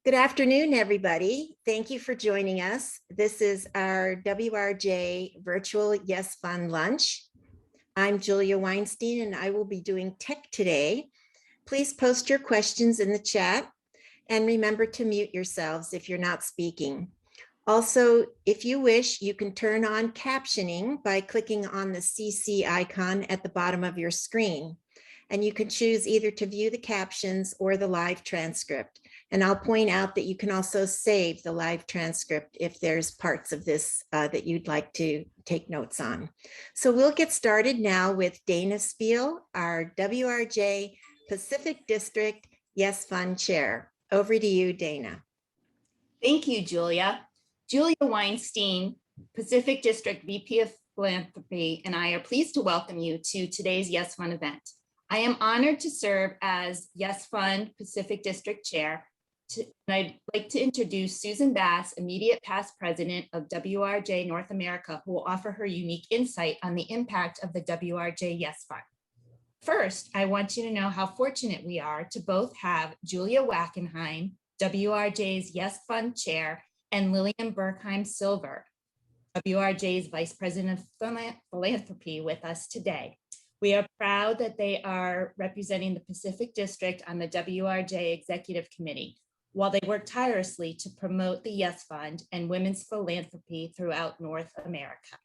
Good afternoon, everybody. Thank you for joining us. This is our WRJ virtual Yes Fun lunch. I'm Julia Weinstein, and I will be doing tech today. Please post your questions in the chat and remember to mute yourselves if you're not speaking. Also, if you wish, you can turn on captioning by clicking on the CC icon at the bottom of your screen. And you can choose either to view the captions or the live transcript. And I'll point out that you can also save the live transcript if there's parts of this that you'd like to take notes on. So we'll get started now with Dana Spiel, our WRJ Pacific District Yes Fund Chair. Over to you, Dana. Thank you, Julia. Julia Weinstein, Pacific District VP of Philanthropy, and I are pleased to welcome you to today's Yes Fund event. I am honored to serve as Yes Fund Pacific District Chair. I'd like to introduce Susan Bass, immediate past president of WRJ North America, who will offer her unique insight on the impact of the WRJ Yes Fund. First, I want you to know how fortunate we are to both have Julia Wackenheim, WRJ's Yes Fund Chair, and Lillian Berkheim Silver, WRJ's Vice President of Philanthropy, with us today. We are proud that they are representing the Pacific District on the WRJ Executive Committee, while they work tirelessly to promote the Yes Fund and women's philanthropy throughout North America.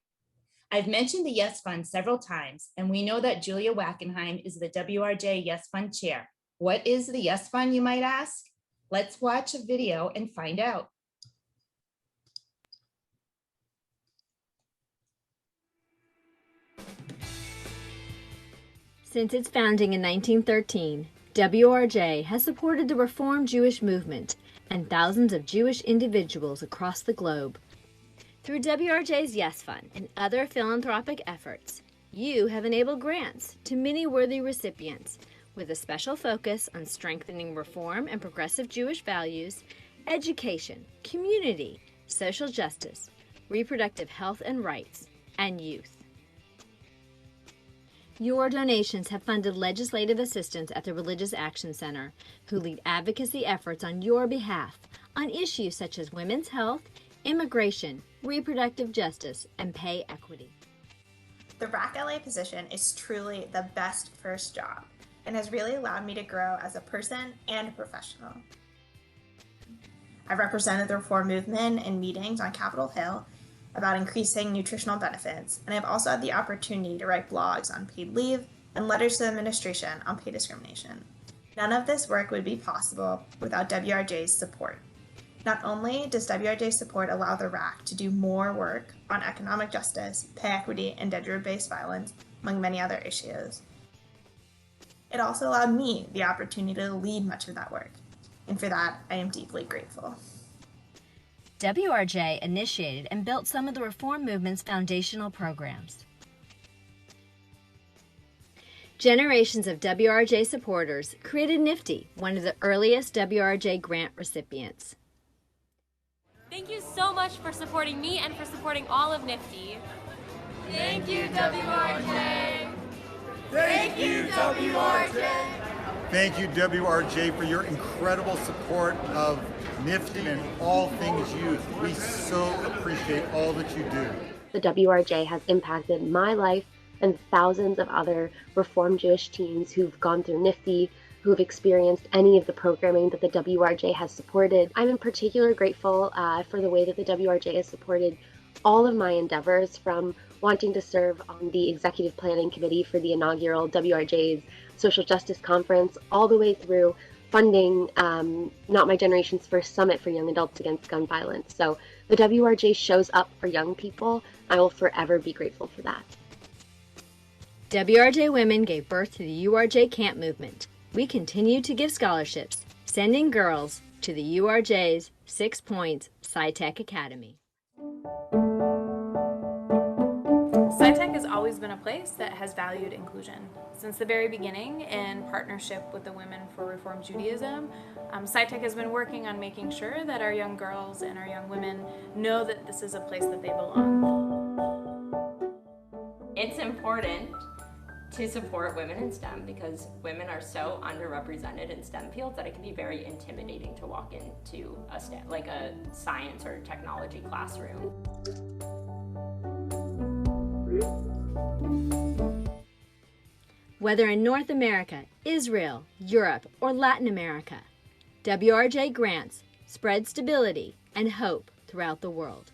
I've mentioned the Yes Fund several times, and we know that Julia Wackenheim is the WRJ Yes Fund Chair. What is the Yes Fund, you might ask? Let's watch a video and find out. Since its founding in 1913, WRJ has supported the Reform Jewish movement and thousands of Jewish individuals across the globe. Through WRJ's Yes Fund and other philanthropic efforts, you have enabled grants to many worthy recipients with a special focus on strengthening reform and progressive Jewish values, education, community, social justice, reproductive health and rights, and youth. Your donations have funded legislative assistants at the Religious Action Center, who lead advocacy efforts on your behalf on issues such as women's health, immigration, reproductive justice, and pay equity. The RAC LA position is truly the best first job and has really allowed me to grow as a person and a professional. I've represented the reform movement in meetings on Capitol Hill about increasing nutritional benefits, and I've also had the opportunity to write blogs on paid leave and letters to the administration on pay discrimination. None of this work would be possible without WRJ's support. Not only does WRJ's support allow the RAC to do more work on economic justice, pay equity, and gender-based violence, among many other issues, it also allowed me the opportunity to lead much of that work, and for that, I am deeply grateful. WRJ initiated and built some of the reform movement's foundational programs. Generations of WRJ supporters created NIFTY, one of the earliest WRJ grant recipients. Thank you so much for supporting me and for supporting all of NIFTY. Thank you, WRJ. Thank you, WRJ. Thank you, WRJ, for your incredible support of NIFTY and all things youth. We so appreciate all that you do. The WRJ has impacted my life and thousands of other Reformed Jewish teens who've gone through NIFTY, who've experienced any of the programming that the WRJ has supported. I'm in particular grateful for the way that the WRJ has supported all of my endeavors, from wanting to serve on the Executive Planning Committee for the inaugural WRJ's Social Justice Conference, all the way through funding Not My Generation's first summit for young adults against gun violence. So the WRJ shows up for young people. I will forever be grateful for that. WRJ women gave birth to the URJ Camp movement. We continue to give scholarships, sending girls to the URJ's 6 Points SciTech Academy. SciTech has always been a place that has valued inclusion. Since the very beginning, in partnership with the Women for Reform Judaism, SciTech has been working on making sure that our young girls and our young women know that this is a place that they belong. It's important to support women in STEM, because women are so underrepresented in STEM fields that it can be very intimidating to walk into a STEM, like a science or technology classroom. Whether in North America, Israel, Europe, or Latin America, WRJ grants spread stability and hope throughout the world.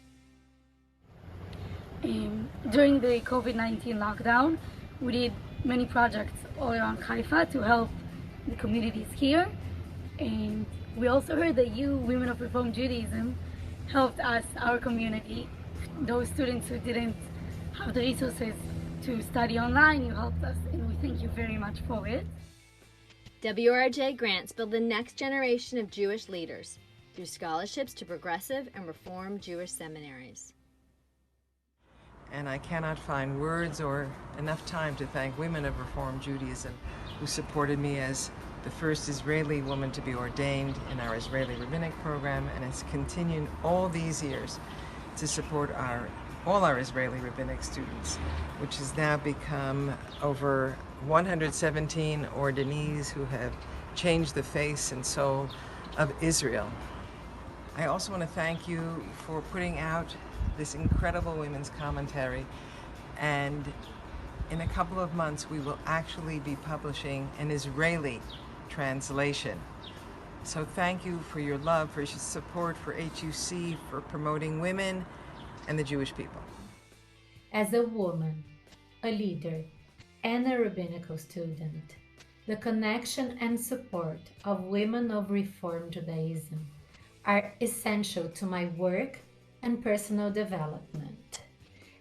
During the COVID-19 lockdown, we did many projects all around Haifa to help the communities here. And we also heard that you, Women of Reform Judaism, helped us, our community, those students who didn't have the resources to study online, you helped us, and we thank you very much for it. WRJ grants build the next generation of Jewish leaders through scholarships to progressive and reform Jewish seminaries. And I cannot find words or enough time to thank Women of Reform Judaism who supported me as the first Israeli woman to be ordained in our Israeli rabbinic program, and has continued all these years to support all our Israeli rabbinic students, which has now become over 117 ordinees who have changed the face and soul of Israel. I also want to thank you for putting out this incredible women's commentary, and in a couple of months we will actually be publishing an Israeli translation. So thank you for your love, for your support for HUC, for promoting women and the Jewish people. As a woman, a leader, and a rabbinical student, the connection and support of Women of Reform Judaism are essential to my work and personal development.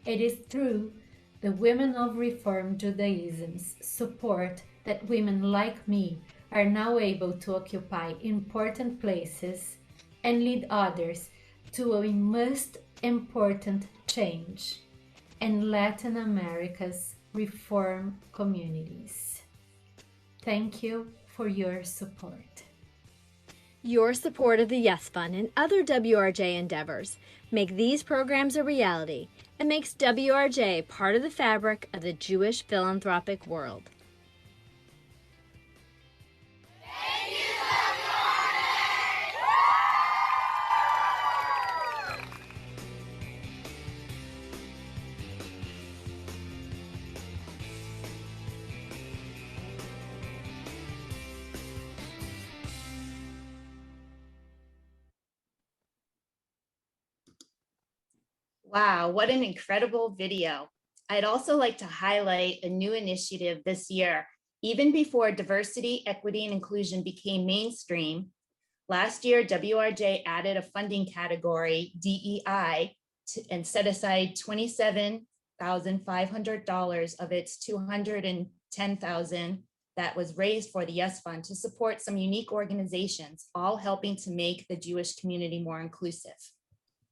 It is through the Women of Reform Judaism's support that women like me are now able to occupy important places and lead others to a most important change in Latin America's reform communities. Thank you for your support. Your support of the Yes Fund and other WRJ endeavors make these programs a reality and makes WRJ part of the fabric of the Jewish philanthropic world. Thank you, Wow, what an incredible video. I'd also like to highlight a new initiative this year. Even before diversity, equity, and inclusion became mainstream, last year WRJ added a funding category, DEI, and set aside $27,500 of its $210,000 that was raised for the Yes Fund to support some unique organizations, all helping to make the Jewish community more inclusive.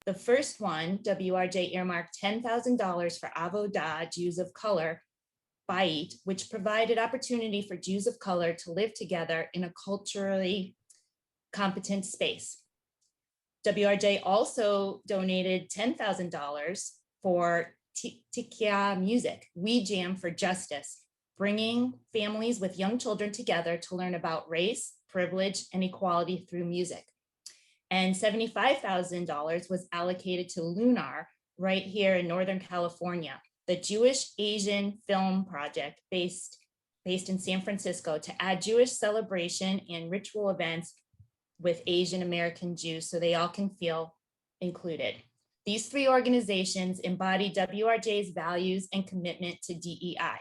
The first one, WRJ earmarked $10,000 for Avodah, Jews of Color, Bayit, which provided opportunity for Jews of color to live together in a culturally competent space. WRJ also donated $10,000 for Tikia Music, We Jam for Justice, bringing families with young children together to learn about race, privilege, and equality through music. And $75,000 was allocated to Lunar right here in Northern California, the Jewish Asian Film Project based in San Francisco, to add Jewish celebration and ritual events with Asian American Jews so they all can feel included. These three organizations embody WRJ's values and commitment to DEI.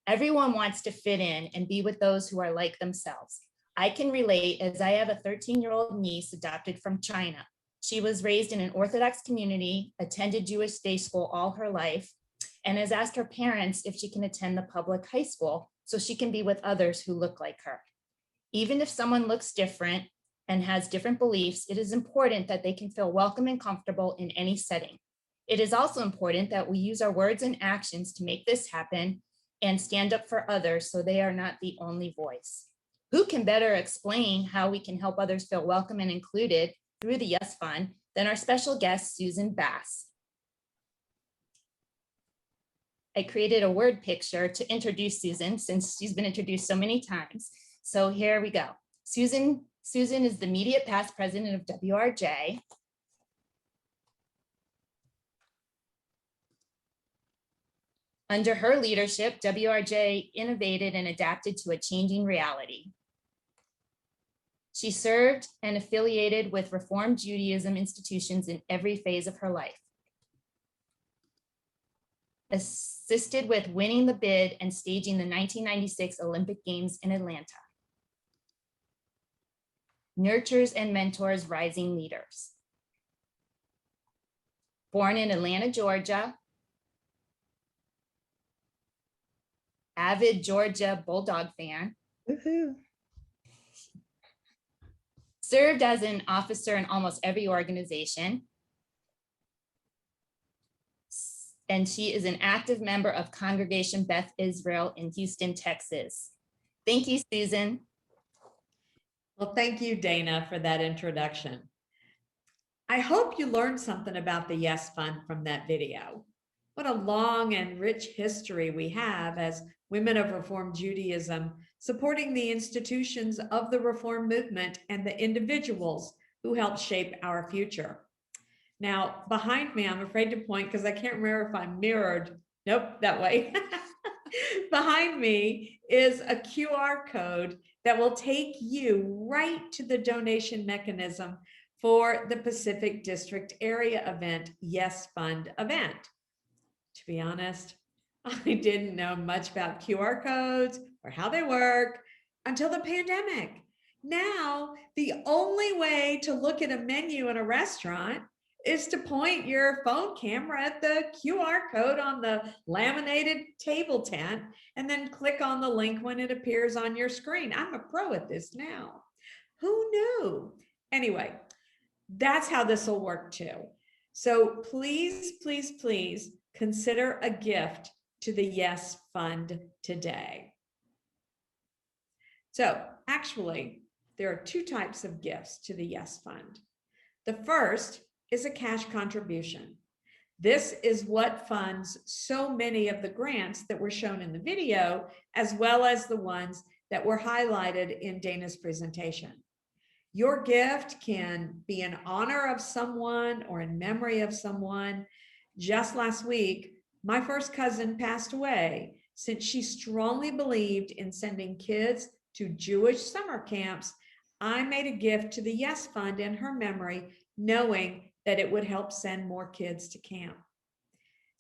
Everyone wants to fit in and be with those who are like themselves. I can relate, as I have a 13-year-old niece adopted from China. She was raised in an Orthodox community, attended Jewish day school all her life, and has asked her parents if she can attend the public high school so she can be with others who look like her. Even if someone looks different and has different beliefs, it is important that they can feel welcome and comfortable in any setting. It is also important that we use our words and actions to make this happen and stand up for others so they are not the only voice. Who can better explain how we can help others feel welcome and included through the Yes Fund than our special guest, Susan Bass. I created a word picture to introduce Susan since she's been introduced so many times. So here we go. Susan is the immediate past president of WRJ. Under her leadership, WRJ innovated and adapted to a changing reality. She served and affiliated with Reform Judaism institutions in every phase of her life. Assisted with winning the bid and staging the 1996 Olympic Games in Atlanta. Nurtures and mentors rising leaders. Born in Atlanta, Georgia. Avid Georgia Bulldog fan. Woohoo. Served as an officer in almost every organization. And she is an active member of Congregation Beth Israel in Houston, Texas. Thank you, Susan. Well, thank you, Dana, for that introduction. I hope you learned something about the Yes Fund from that video. What a long and rich history we have as women of Reform Judaism, supporting the institutions of the Reform movement and the individuals who helped shape our future. Now, behind me, I'm afraid to point because I can't remember if I'm mirrored. Nope, that way. Behind me is a QR code that will take you right to the donation mechanism for the Pacific District Area Event, Yes Fund event. To be honest, I didn't know much about QR codes or how they work until the pandemic. Now, the only way to look at a menu in a restaurant is to point your phone camera at the QR code on the laminated table tent and then click on the link when it appears on your screen. I'm a pro at this now. Who knew? Anyway, that's how this will work too. So please, please, please consider a gift to the Yes Fund today. So actually, there are two types of gifts to the Yes Fund. The first is a cash contribution. This is what funds so many of the grants that were shown in the video, as well as the ones that were highlighted in Dana's presentation. Your gift can be in honor of someone or in memory of someone. Just last week, my first cousin passed away since she strongly believed in sending kids to Jewish summer camps. I made a gift to the Yes Fund in her memory, knowing that it would help send more kids to camp.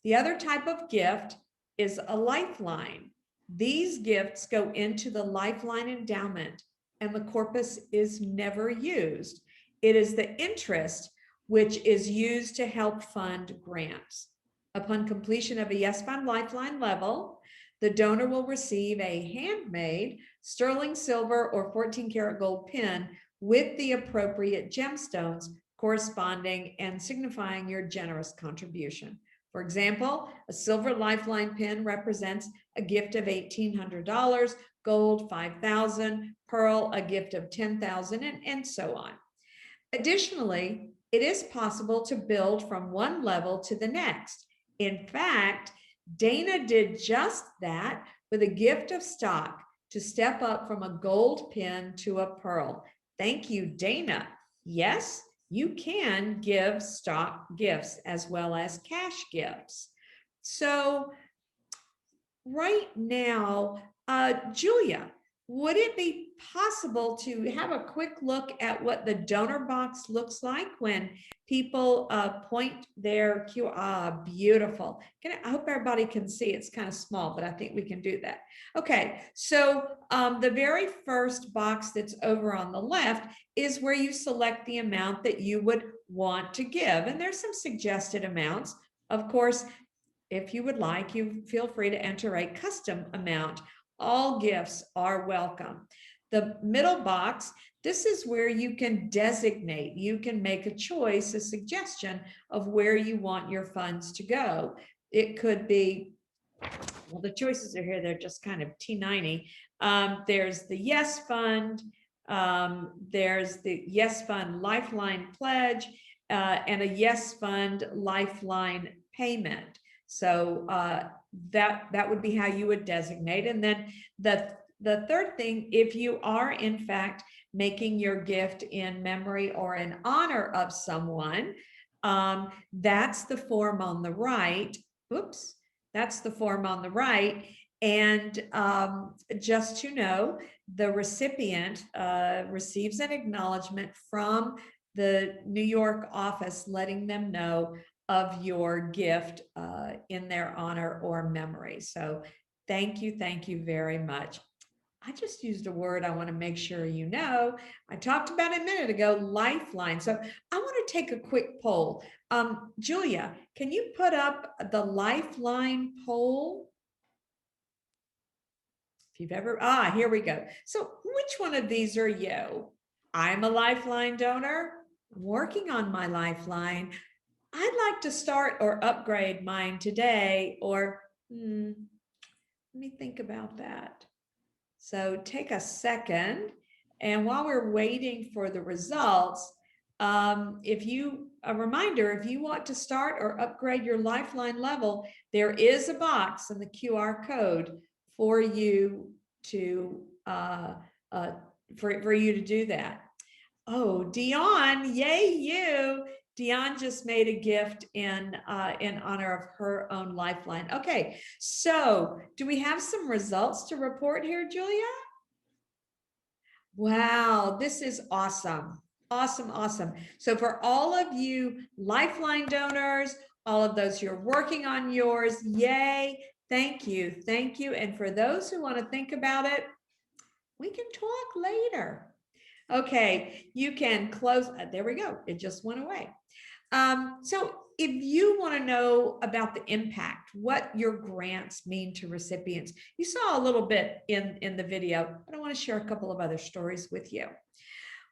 The other type of gift is a lifeline. These gifts go into the Lifeline endowment, and the corpus is never used. It is the interest which is used to help fund grants. Upon completion of a Yes Fund Lifeline level, the donor will receive a handmade sterling silver or 14-karat gold pin with the appropriate gemstones corresponding and signifying your generous contribution. For example, a silver Lifeline pin represents a gift of $1,800, gold $5,000, pearl a gift of $10,000, and so on. Additionally, it is possible to build from one level to the next. In fact, Dana did just that with a gift of stock to step up from a gold pin to a pearl. Thank you, Dana. Yes, you can give stock gifts as well as cash gifts. So right now, Julia, would it be possible to have a quick look at what the donor box looks like when people point their QR? Beautiful. I hope everybody can see. It's kind of small, but I think we can do that. Okay, so the very first box that's over on the left is where you select the amount that you would want to give. And there's some suggested amounts. Of course, if you would like, you feel free to enter a custom amount. All gifts are welcome. The middle box, this is where you can designate, you can make a choice, a suggestion of where you want your funds to go. It could be, well, the choices are here, they're just kind of teeny. There's the Yes Fund, there's the Yes Fund Lifeline Pledge, and a Yes Fund Lifeline Payment. So that would be how you would designate. And then the third thing, if you are in fact making your gift in memory or in honor of someone, that's the form on the right. Oops, that's the form on the right. And just to know, the recipient receives an acknowledgement from the New York office letting them know of your gift in their honor or memory. So thank you very much. I just used a word I want to make sure you know. I talked about it a minute ago, lifeline. So I want to take a quick poll. Julia, can you put up the lifeline poll? If you've ever, here we go. So which one of these are you? I'm a lifeline donor. I'm working on my lifeline. I'd like to start or upgrade mine today, or let me think about that. So take a second. And while we're waiting for the results, a reminder, if you want to start or upgrade your lifeline level, there is a box in the QR code for you to for you to do that. Oh, Dion, yay you. Dion just made a gift in honor of her own lifeline. Okay, so do we have some results to report here, Julia? Wow, this is awesome. Awesome, awesome. So for all of you lifeline donors, all of those who are working on yours, yay, thank you, thank you. And for those who want to think about it, we can talk later. Okay, you can close. There we go. It just went away. So if you want to know about the impact, what your grants mean to recipients, you saw a little bit in the video, but I want to share a couple of other stories with you.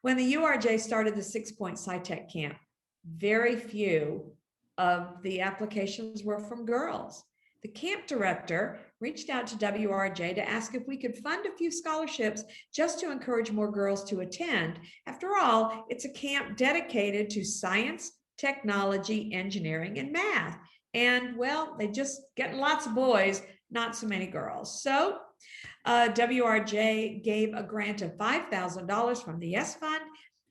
When the URJ started the 6-Point SciTech Camp, very few of the applications were from girls. The camp director reached out to WRJ to ask if we could fund a few scholarships just to encourage more girls to attend. After all, it's a camp dedicated to science, technology, engineering, and math. And well, they just getting lots of boys, not so many girls. So WRJ gave a grant of $5,000 from the Yes Fund.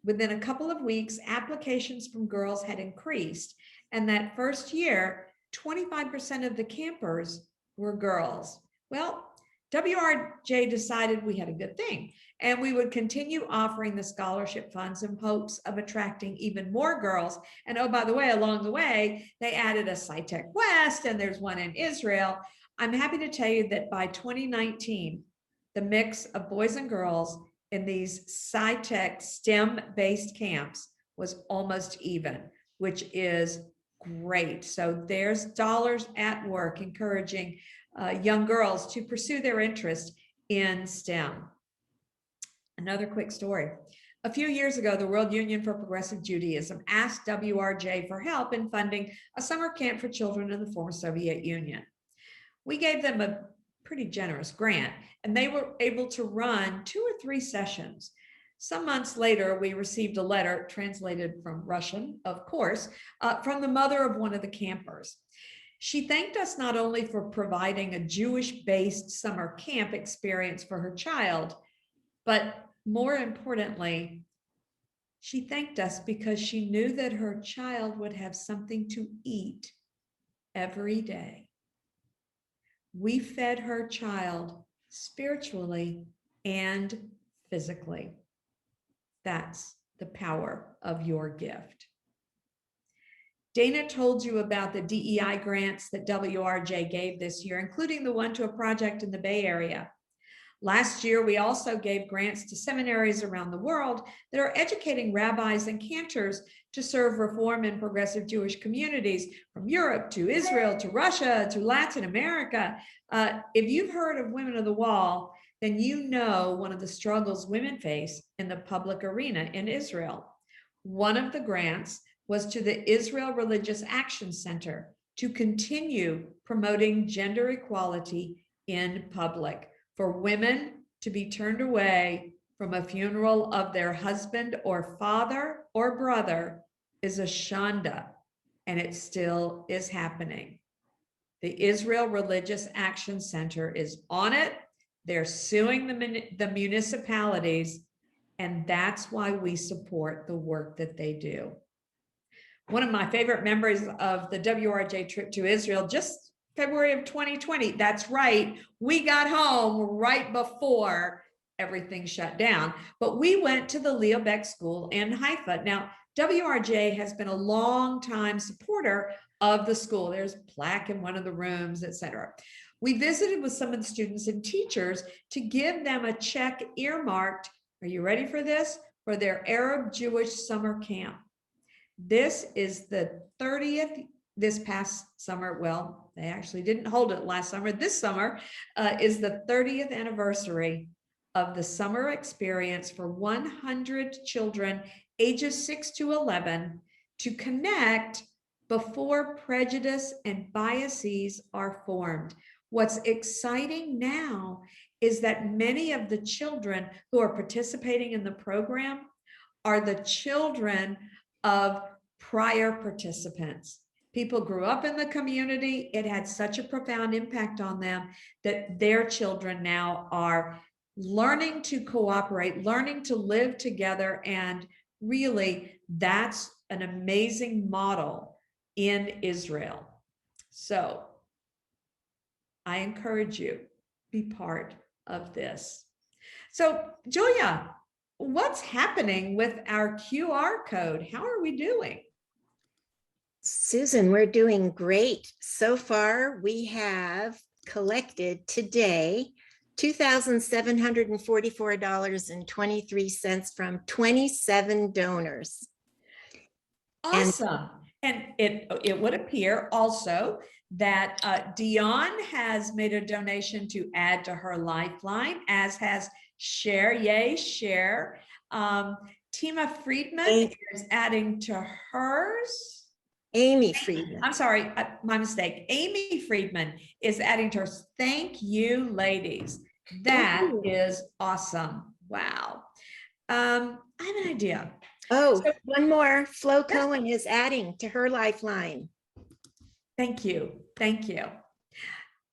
Within a couple of weeks, applications from girls had increased. And that first year, 25% of the campers were girls. Well, WRJ decided we had a good thing, and we would continue offering the scholarship funds in hopes of attracting even more girls. And oh, by the way, along the way, they added a SciTech West, and there's one in Israel. I'm happy to tell you that by 2019, the mix of boys and girls in these SciTech STEM-based camps was almost even, which is great. So there's dollars at work encouraging young girls to pursue their interest in STEM. Another quick story. A few years ago, the World Union for Progressive Judaism asked WRJ for help in funding a summer camp for children in the former Soviet Union. We gave them a pretty generous grant, and they were able to run 2 or 3 sessions. Some months later, we received a letter translated from Russian, of course, from the mother of one of the campers. She thanked us not only for providing a Jewish-based summer camp experience for her child, but more importantly, she thanked us because she knew that her child would have something to eat every day. We fed her child spiritually and physically. That's the power of your gift. Dana told you about the DEI grants that WRJ gave this year, including the one to a project in the Bay Area. Last year, we also gave grants to seminaries around the world that are educating rabbis and cantors to serve Reform and progressive Jewish communities from Europe to Israel to Russia to Latin America. If you've heard of Women of the Wall, then you know one of the struggles women face in the public arena in Israel. One of the grants was to the Israel Religious Action Center to continue promoting gender equality in public, for women to be turned away from a funeral of their husband or father or brother is a shanda, and it still is happening. The Israel Religious Action Center is on it. They're suing the municipalities, and that's why we support the work that they do. One of my favorite memories of the WRJ trip to Israel, just February of 2020. That's right. We got home right before everything shut down, but we went to the Leo Beck School in Haifa. Now, WRJ has been a long time supporter of the school. There's a plaque in one of the rooms, etc. We visited with some of the students and teachers to give them a check earmarked, are you ready for this? For their Arab Jewish summer camp. This is the 30th, this past summer. Well, they actually didn't hold it last summer. This summer is the 30th anniversary of the summer experience for 100 children ages 6 to 11 to connect before prejudice and biases are formed. What's exciting now is that many of the children who are participating in the program are the children of prior participants. People grew up in the community. It had such a profound impact on them that their children now are learning to cooperate, learning to live together. And really, that's an amazing model in Israel. So I encourage you, be part of this. So Julia, what's happening with our QR code? How are we doing? Susan, we're doing great. So far, we have collected today $2,744.23 from 27 donors. Awesome. And it would appear also that Dion has made a donation to add to her lifeline, as has Cher. Yay, Cher. Tima Friedman is adding to hers. Amy Friedman. I'm sorry, my mistake. Amy Friedman is adding to hers. Thank you, ladies. That is awesome. Wow. I have an idea. Oh, so, one more. Flo Cohen is adding to her lifeline. Thank you. Thank you.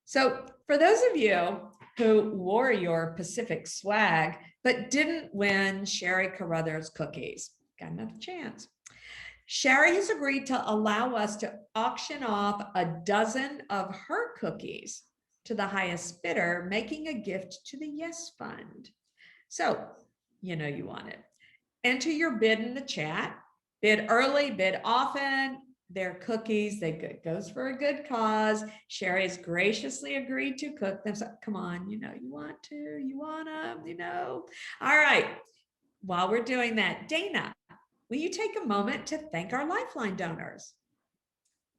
So for those of you who wore your Pacific swag, but didn't win Sherry Carruthers cookies, got another chance. Sherry has agreed to allow us to auction off a dozen of her cookies to the highest bidder, making a gift to the Yes Fund. So, you know you want it. Enter your bid in the chat. Bid early, bid often. They're cookies. They goes for a good cause. Sherry has graciously agreed to cook them. So come on, you know you want to, you want them, you know. All right. While we're doing that, Dana, will you take a moment to thank our Lifeline donors?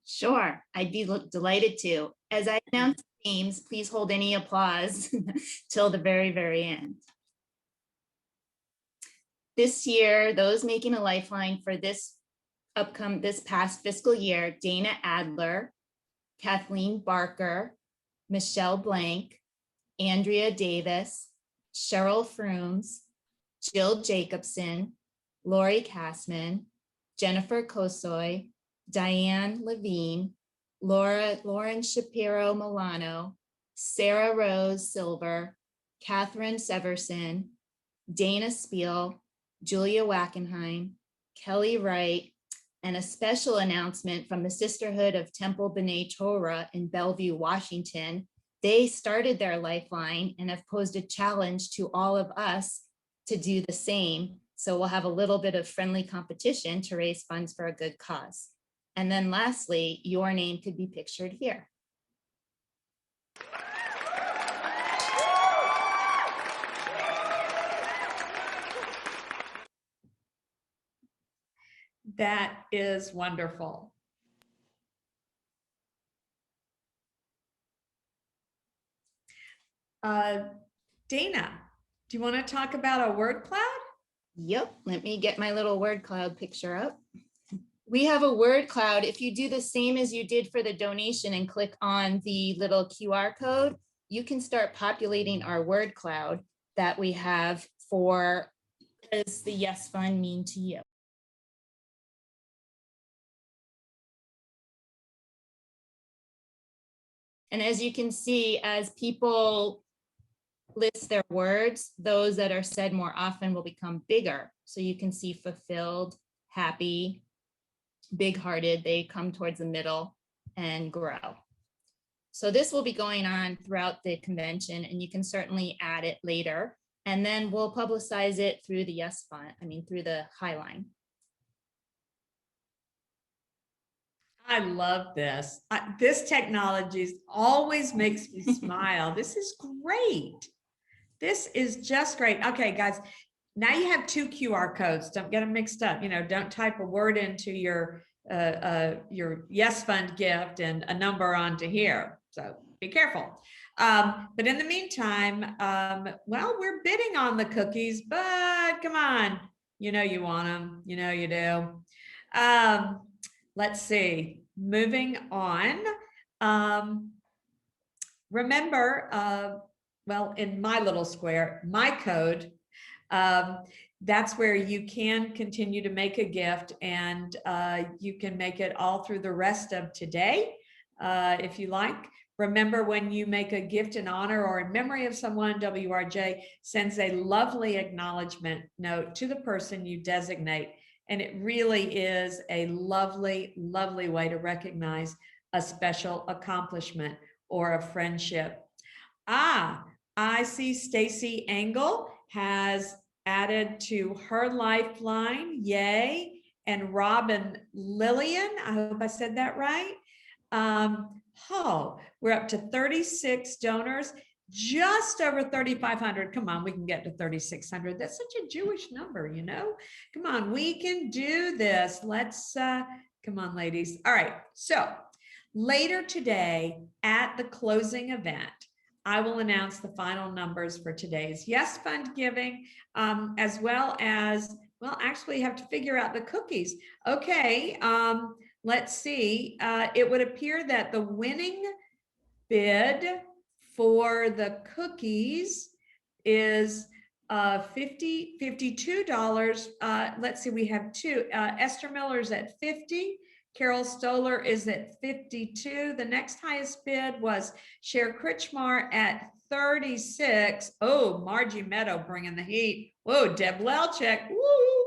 Sure, I'd be delighted to. As I announce names, please hold any applause till the very, very end. This year, those making a lifeline for this past fiscal year: Dana Adler, Kathleen Barker, Michelle Blank, Andrea Davis, Cheryl Frooms, Jill Jacobson, Lori Kassman, Jennifer Kosoy, Diane Levine, Lauren Shapiro Milano, Sarah Rose Silver, Catherine Severson, Dana Spiel, Julia Wackenheim, Kelly Wright, and a special announcement from the Sisterhood of Temple B'nai Torah in Bellevue, Washington. They started their lifeline and have posed a challenge to all of us to do the same. So we'll have a little bit of friendly competition to raise funds for a good cause. And then lastly, your name could be pictured here. That is wonderful. Dana, do you want to talk about a word cloud? Yep, let me get my little word cloud picture up. We have a word cloud. If you do the same as you did for the donation and click on the little QR code, you can start populating our word cloud that we have for what does the Yes Fund mean to you? And as you can see, as people list their words, those that are said more often will become bigger. So you can see fulfilled, happy, big-hearted, they come towards the middle and grow. So this will be going on throughout the convention, and you can certainly add it later. And then we'll publicize it through the Yes Fund, through the Highline. I love this. This technology always makes me smile. This is great. This is just great. Okay, guys, now you have 2 QR codes. Don't get them mixed up. Don't type a word into your Yes Fund gift and a number onto here. So be careful. But in the meantime, well, we're bidding on the cookies, but come on, you want them, you do. Let's see, moving on. Remember, well, in my little square, my code, that's where you can continue to make a gift, and you can make it all through the rest of today, if you like. Remember, when you make a gift in honor or in memory of someone, WRJ sends a lovely acknowledgement note to the person you designate. And it really is a lovely, lovely way to recognize a special accomplishment or a friendship. I see Stacy Engel has added to her lifeline, yay, and Robin Lillian, I hope I said that right. We're up to 36 donors, just over 3,500. Come on, we can get to 3,600. That's such a Jewish number, Come on, we can do this. Let's, come on, ladies. All right, so later today at the closing event, I will announce the final numbers for today's Yes Fund giving, as well as, well, actually have to figure out the cookies. Okay, let's see. It would appear that the winning bid for the cookies is $52. Let's see, we have 2. Esther Miller's at 50. Carol Stoller is at 52. The next highest bid was Cher Kritchmar at 36. Oh, Margie Meadow bringing the heat. Whoa, Deb Lelchek. Woo!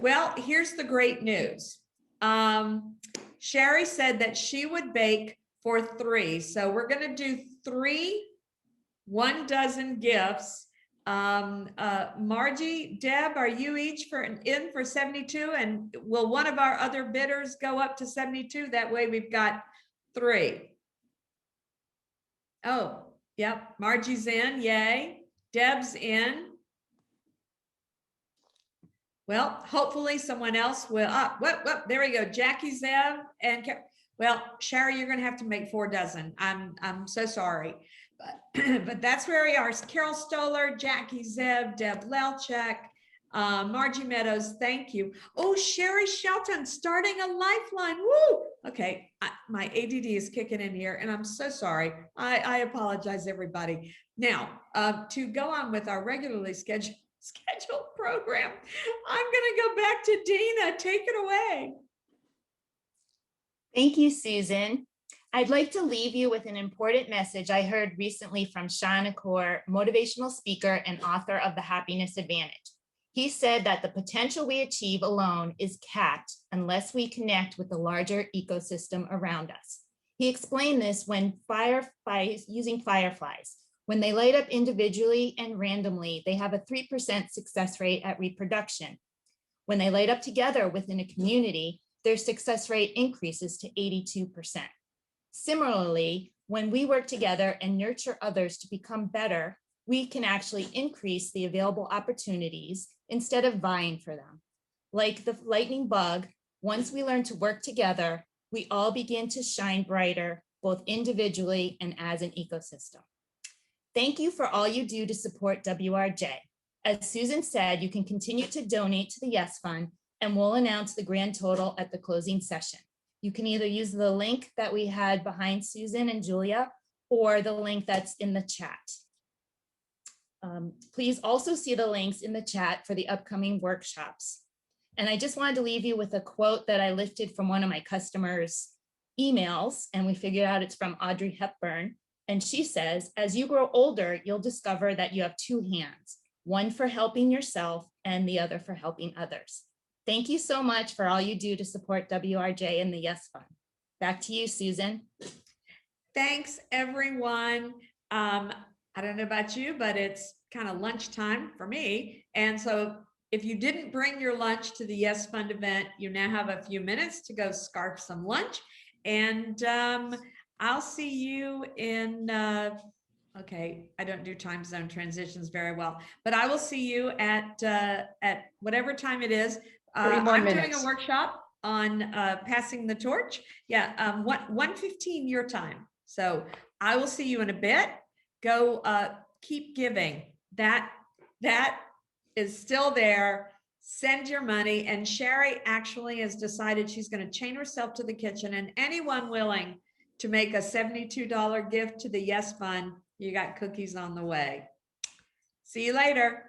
Well, here's the great news. Sherry said that she would bake for 3. So we're going to do 3 1 dozen gifts. Margie, Deb, are you each in for 72? And will one of our other bidders go up to 72? That way we've got 3. Oh, yep. Margie's in. Yay. Deb's in. Well, hopefully someone else will. There we go. Jackie, Zev, and well, Sherry, you're going to have to make 4 dozen. I'm so sorry. But that's where we are. Carol Stoller, Jackie Zev, Deb Lelchek, Margie Meadows, thank you. Oh, Sherry Shelton starting a lifeline. Woo! Okay, my ADD is kicking in here, and I'm so sorry. I apologize, everybody. Now, to go on with our regularly scheduled program, I'm going to go back to Dina. Take it away. Thank you, Susan. I'd like to leave you with an important message I heard recently from Sean Akor, motivational speaker and author of The Happiness Advantage. He said that the potential we achieve alone is capped unless we connect with the larger ecosystem around us. He explained this when using fireflies. When they light up individually and randomly, they have a 3% success rate at reproduction. When they light up together within a community, their success rate increases to 82%. Similarly, when we work together and nurture others to become better, we can actually increase the available opportunities instead of vying for them. Like the lightning bug, once we learn to work together, we all begin to shine brighter, both individually and as an ecosystem. Thank you for all you do to support WRJ. As Susan said, you can continue to donate to the Yes Fund, and we'll announce the grand total at the closing session. You can either use the link that we had behind Susan and Julia, or the link that's in the chat. Please also see the links in the chat for the upcoming workshops. And I just wanted to leave you with a quote that I lifted from one of my customers emails, and we figured out it's from Audrey Hepburn. And she says, as you grow older, you'll discover that you have two hands, one for helping yourself and the other for helping others. Thank you so much for all you do to support WRJ and the Yes Fund. Back to you, Susan. Thanks, everyone. I don't know about you, but it's kind of lunchtime for me. And so if you didn't bring your lunch to the Yes Fund event, you now have a few minutes to go scarf some lunch. And I'll see you in, okay, I don't do time zone transitions very well, but I will see you at whatever time it is. 30 more I'm minutes. doing a workshop on passing the torch. Yeah, 1:15 your time. So I will see you in a bit. Go keep giving. That is still there. Send your money. And Sherry actually has decided she's going to chain herself to the kitchen, and anyone willing to make a $72 gift to the Yes Fund, you got cookies on the way. See you later.